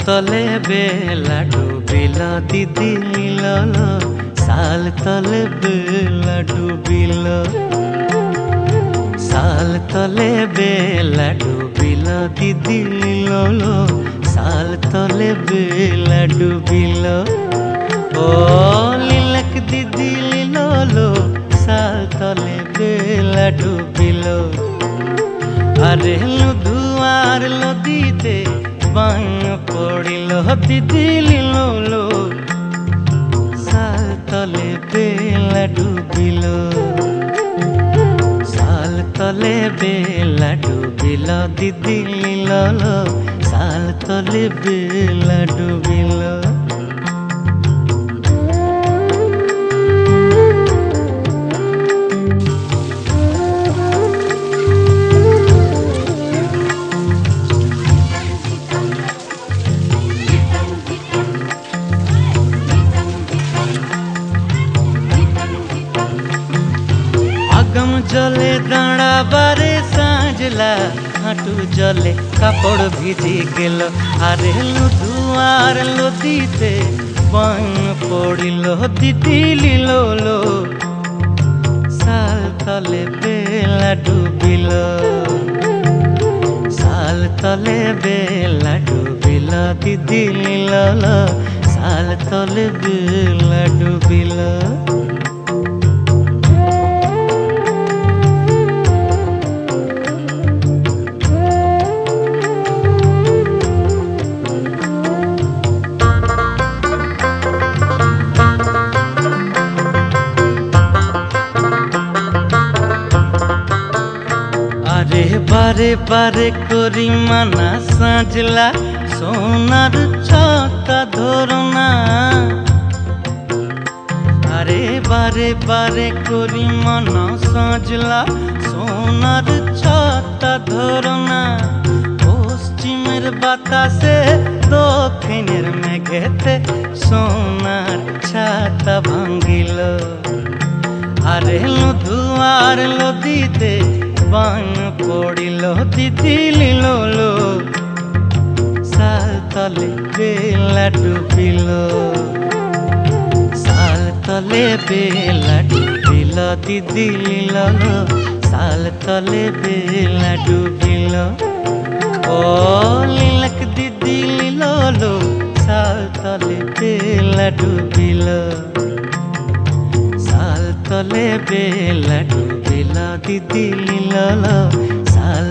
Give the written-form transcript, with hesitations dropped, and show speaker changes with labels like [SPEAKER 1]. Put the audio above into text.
[SPEAKER 1] तले बेला डूबिल दीदी लील साल तले बेला डूबिल साल तले बेला डूबिल दीदी लील साल तले बेला डूबिल ओ लीलक दीदी लील साल तले बेला डूबिल अरे लुधुआर लदीते बाण पड़िल दीदी लील साल तले बेला डूबिल साल तले बेला डूबिल दीदी लील साल तले बेला डूबिल आगम जले दाड़ा बारे सांझला हाटू जले कापड़ भिजी गेल आरे लुधुआर लदीते बाण पड़िल दीदी लील साल तले बेला डूबिल साल तले बेला डूबिल दीदी लील साल तले बेला डूबिल अरे बारे बारे करी माना साजला सोनार छता धरना अरे बारे बारे करी माना साजला सोनार छता धरना पश्चिमेर बातासे दक्षिणेर मेघेते सोनार छाता भांगिल अरे लुधुआर लदीते बाण पड़िल दीदी लील साल तले बेला डूबिल साल तले बेला डूबिल दीदी लील साल तले बेला डूबिल ओ लीलक दीदी लील साल तले बेला डूबिल साल तले बेला डूबिल दीदी लील साल